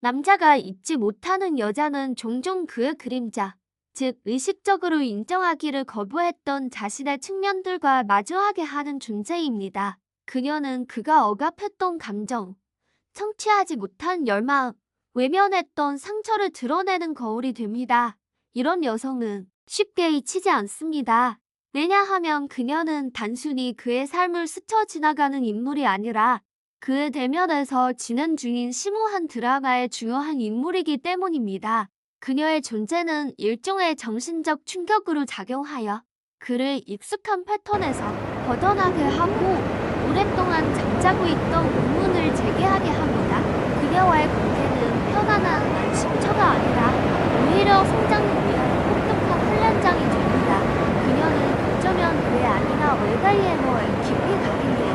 남자가 잊지 못하는 여자는 종종 그의 그림자, 즉 의식적으로 인정하기를 거부했던 자신의 측면들과 마주하게 하는 존재입니다. 그녀는 그가 억압했던 감정, 성취하지 못한 열망, 외면했던 상처를 드러내는 거울이 됩니다. 이런 여성은 쉽게 잊히지 않습니다. 왜냐하면 그녀는 단순히 그의 삶을 스쳐 지나가는 인물이 아니라 그의 대면에서 진행 중인 심오한 드라마의 중요한 인물이기 때문입니다. 그녀의 존재는 일종의 정신적 충격으로 작용하여 그를 익숙한 패턴에서 벗어나게 하고 오랫동안 잠자고 있던 의문을 제기하게 합니다. 그녀와의 관계는 편안한 안식처가 아니라 오히려 성장을 위한 혹독한 훈련장이 됩니다. 그녀는 어쩌면 그의 아내나 얼가이에너에 깊이 가긴 해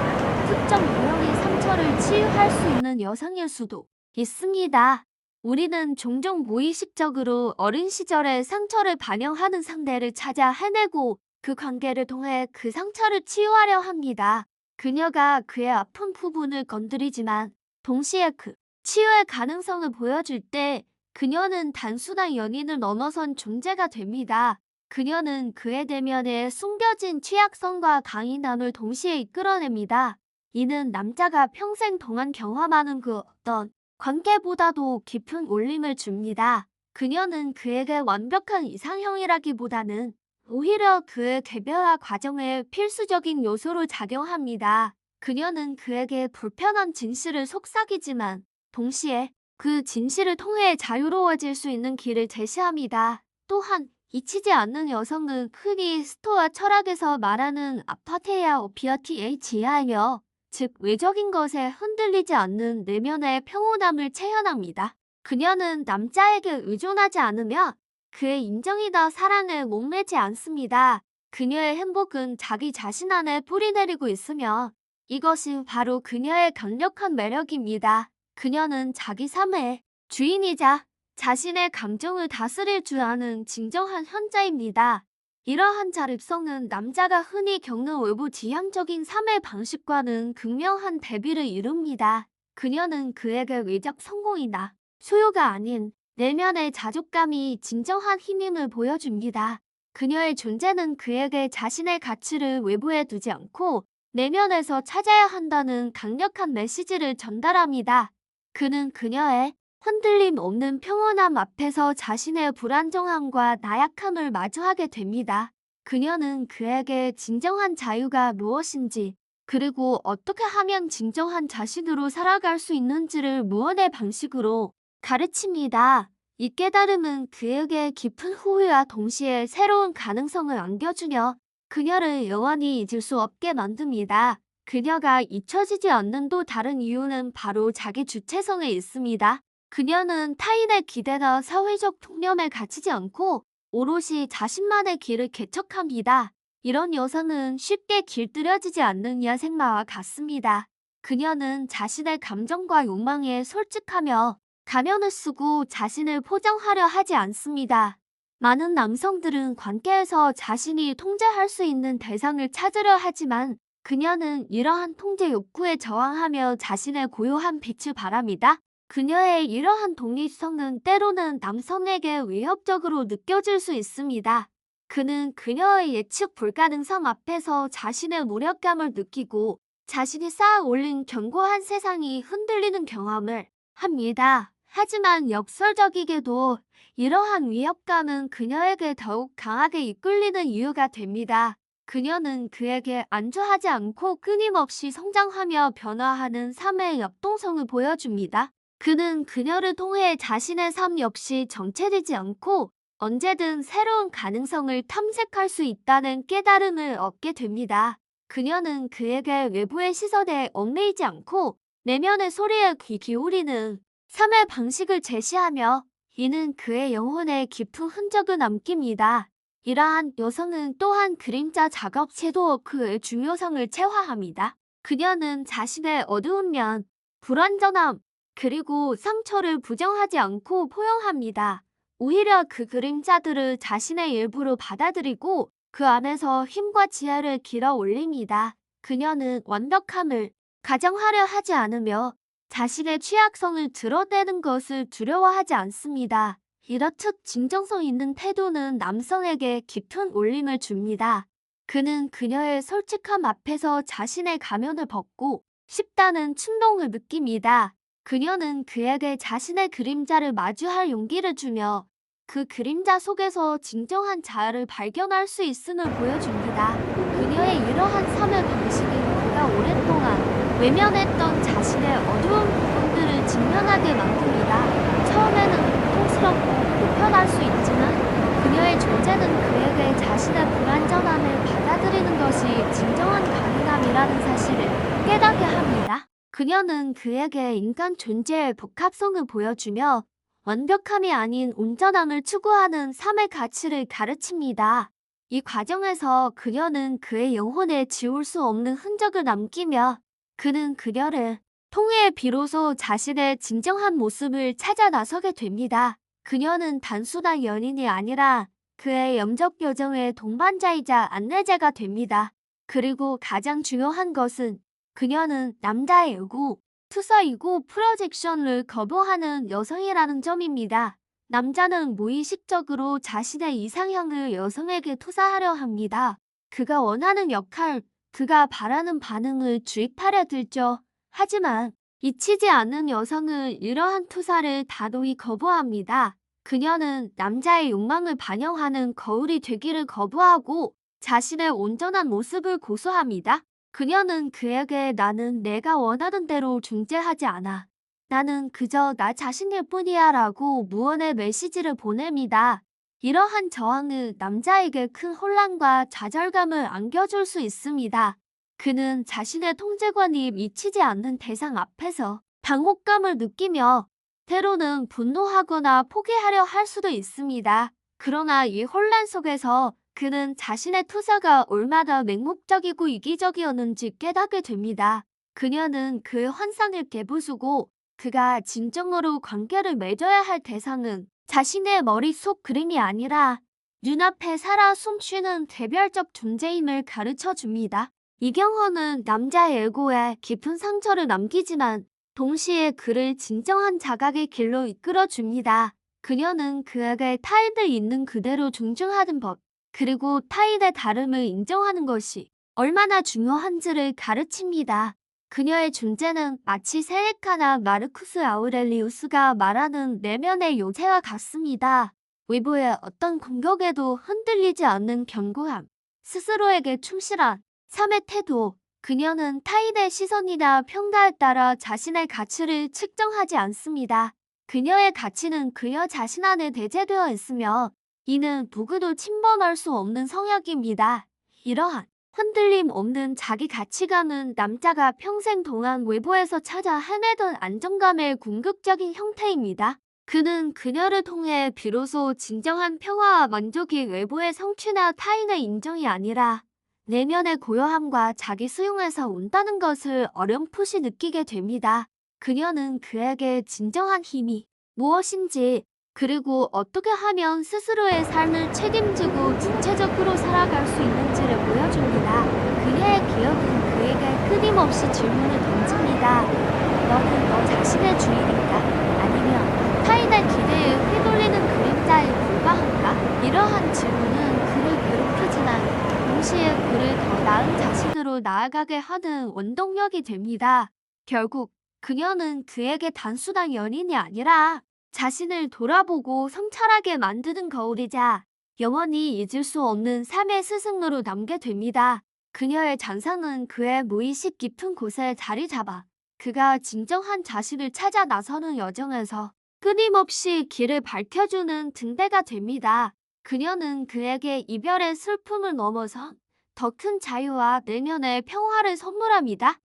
특정 유형의 상처를 치유할 수 있는 여성일 수도 있습니다. 우리는 종종 무의식적으로 어린 시절의 상처를 반영하는 상대를 찾아 헤매고 그 관계를 통해 그 상처를 치유하려 합니다. 그녀가 그의 아픈 부분을 건드리지만 동시에 그 치유의 가능성을 보여줄 때 그녀는 단순한 연인을 넘어선 존재가 됩니다. 그녀는 그의 대면에 숨겨진 취약성과 강인함을 동시에 이끌어냅니다. 이는 남자가 평생 동안 경험하는 그 어떤 관계보다도 깊은 울림을 줍니다. 그녀는 그에게 완벽한 이상형이라기보다는 오히려 그의 개별화 과정의 필수적인 요소로 작용합니다. 그녀는 그에게 불편한 진실을 속삭이지만 동시에 그 진실을 통해 자유로워질 수 있는 길을 제시합니다. 또한 잊히지 않는 여성은 흔히 스토아 철학에서 말하는 아파테ia 오피어티에이치아이며 즉 외적인 것에 흔들리지 않는 내면의 평온함을 체현합니다. 그녀는 남자에게 의존하지 않으며 그의 인정이나 사랑에 목매지 않습니다. 그녀의 행복은 자기 자신 안에 뿌리내리고 있으며 이것이 바로 그녀의 강력한 매력입니다. 그녀는 자기 삶의 주인이자 자신의 감정을 다스릴 줄 아는 진정한 현자입니다. 이러한 자립성은 남자가 흔히 겪는 외부 지향적인 삶의 방식과는 극명한 대비를 이룹니다. 그녀는 그에게 외적 성공이나 소유가 아닌 내면의 자족감이 진정한 힘임을 보여줍니다. 그녀의 존재는 그에게 자신의 가치를 외부에 두지 않고 내면에서 찾아야 한다는 강력한 메시지를 전달합니다. 그는 그녀의 흔들림 없는 평온함 앞에서 자신의 불안정함과 나약함을 마주하게 됩니다. 그녀는 그에게 진정한 자유가 무엇인지, 그리고 어떻게 하면 진정한 자신으로 살아갈 수 있는지를 무언의 방식으로 가르칩니다. 이 깨달음은 그에게 깊은 후회와 동시에 새로운 가능성을 안겨주며 그녀를 영원히 잊을 수 없게 만듭니다. 그녀가 잊혀지지 않는 또 다른 이유는 바로 자기 주체성에 있습니다. 그녀는 타인의 기대나 사회적 통념에 갇히지 않고 오롯이 자신만의 길을 개척합니다. 이런 여성은 쉽게 길들여지지 않는 야생마와 같습니다. 그녀는 자신의 감정과 욕망에 솔직하며 가면을 쓰고 자신을 포장하려 하지 않습니다. 많은 남성들은 관계에서 자신이 통제할 수 있는 대상을 찾으려 하지만 그녀는 이러한 통제 욕구에 저항하며 자신의 고요한 빛을 발합니다. 그녀의 이러한 독립성은 때로는 남성에게 위협적으로 느껴질 수 있습니다. 그는 그녀의 예측 불가능성 앞에서 자신의 무력감을 느끼고 자신이 쌓아 올린 견고한 세상이 흔들리는 경험을 합니다. 하지만 역설적이게도 이러한 위협감은 그녀에게 더욱 강하게 이끌리는 이유가 됩니다. 그녀는 그에게 안주하지 않고 끊임없이 성장하며 변화하는 삶의 역동성을 보여줍니다. 그는 그녀를 통해 자신의 삶 역시 정체되지 않고 언제든 새로운 가능성을 탐색할 수 있다는 깨달음을 얻게 됩니다. 그녀는 그에게 외부의 시선에 얽매이지 않고 내면의 소리에 귀 기울이는 삶의 방식을 제시하며 이는 그의 영혼에 깊은 흔적을 남깁니다. 이러한 여성은 또한 그림자 작업 섀도워크의 중요성을 체화합니다. 그녀는 자신의 어두운 면, 불완전함, 그리고 상처를 부정하지 않고 포용합니다. 오히려 그 그림자들을 자신의 일부로 받아들이고 그 안에서 힘과 지혜를 길어 올립니다. 그녀는 완벽함을 가정하려 하지 않으며 자신의 취약성을 드러내는 것을 두려워하지 않습니다. 이렇듯 진정성 있는 태도는 남성에게 깊은 울림을 줍니다. 그는 그녀의 솔직함 앞에서 자신의 가면을 벗고 싶다는 충동을 느낍니다. 그녀는 그에게 자신의 그림자를 마주할 용기를 주며 그 그림자 속에서 진정한 자아를 발견할 수 있음을 보여줍니다. 그녀의 이러한 삶의 방식은 그가 오랫동안 외면했던 자신의 어두운 부분들을 직면하게 만듭니다. 처음에는 고통스럽고 불편할 수 있지만 그녀의 존재는 그에게 자신의 불완전함을 받아들이는 것이 진정한 가능함이라는 사실을 깨닫게 합니다. 그녀는 그에게 인간 존재의 복합성을 보여주며 완벽함이 아닌 온전함을 추구하는 삶의 가치를 가르칩니다. 이 과정에서 그녀는 그의 영혼에 지울 수 없는 흔적을 남기며 그는 그녀를 통해 비로소 자신의 진정한 모습을 찾아 나서게 됩니다. 그녀는 단순한 연인이 아니라 그의 염적 여정의 동반자이자 안내자가 됩니다. 그리고 가장 중요한 것은 그녀는 남자의 요구, 투사이고 프로젝션을 거부하는 여성이라는 점입니다. 남자는 무의식적으로 자신의 이상형을 여성에게 투사하려 합니다. 그가 원하는 역할, 그가 바라는 반응을 주입하려 들죠. 하지만 잊히지 않는 여성은 이러한 투사를 단호히 거부합니다. 그녀는 남자의 욕망을 반영하는 거울이 되기를 거부하고 자신의 온전한 모습을 고수합니다. 그녀는 그에게 나는 내가 원하는 대로 존재하지 않아. 나는 그저 나 자신일 뿐이야 라고 무언의 메시지를 보냅니다. 이러한 저항은 남자에게 큰 혼란과 좌절감을 안겨줄 수 있습니다. 그는 자신의 통제관이 미치지 않는 대상 앞에서 당혹감을 느끼며 때로는 분노하거나 포기하려 할 수도 있습니다. 그러나 이 혼란 속에서 그는 자신의 투사가 얼마나 맹목적이고 이기적이었는지 깨닫게 됩니다. 그녀는 그의 환상을 깨부수고 그가 진정으로 관계를 맺어야 할 대상은 자신의 머릿속 그림이 아니라 눈앞에 살아 숨쉬는 개별적 존재임을 가르쳐 줍니다. 이 경험은 남자의 에고에 깊은 상처를 남기지만 동시에 그를 진정한 자각의 길로 이끌어 줍니다. 그녀는 그에게 타인을 있는 그대로 존중하는 법, 그리고 타인의 다름을 인정하는 것이 얼마나 중요한지를 가르칩니다. 그녀의 존재는 마치 세네카나 마르쿠스 아우렐리우스가 말하는 내면의 요새와 같습니다. 외부의 어떤 공격에도 흔들리지 않는 견고함, 스스로에게 충실한 삶의 태도, 그녀는 타인의 시선이나 평가에 따라 자신의 가치를 측정하지 않습니다. 그녀의 가치는 그녀 자신 안에 내재되어 있으며 이는 누구도 침범할 수 없는 성역입니다. 이러한 흔들림 없는 자기 가치감은 남자가 평생 동안 외부에서 찾아 헤매던 안정감의 궁극적인 형태입니다. 그는 그녀를 통해 비로소 진정한 평화와 만족이 외부의 성취나 타인의 인정이 아니라 내면의 고요함과 자기 수용에서 온다는 것을 어렴풋이 느끼게 됩니다. 그녀는 그에게 진정한 힘이 무엇인지 그리고 어떻게 하면 스스로의 삶을 책임지고 주체적으로 살아갈 수 있는지를 보여줍니다. 그녀의 기억은 그에게 끊임없이 질문을 던집니다. 너는 너 자신의 주인인가? 아니면 타인의 기대에 휘둘리는 그림자에 불과한가? 이러한 질문은 그를 괴롭히지만 동시에 그를 더 나은 자신으로 나아가게 하는 원동력이 됩니다. 결국 그녀는 그에게 단순한 연인이 아니라 자신을 돌아보고 성찰하게 만드는 거울이자 영원히 잊을 수 없는 삶의 스승으로 남게 됩니다. 그녀의 잔상은 그의 무의식 깊은 곳에 자리 잡아 그가 진정한 자신을 찾아 나서는 여정에서 끊임없이 길을 밝혀주는 등대가 됩니다. 그녀는 그에게 이별의 슬픔을 넘어서 더 큰 자유와 내면의 평화를 선물합니다.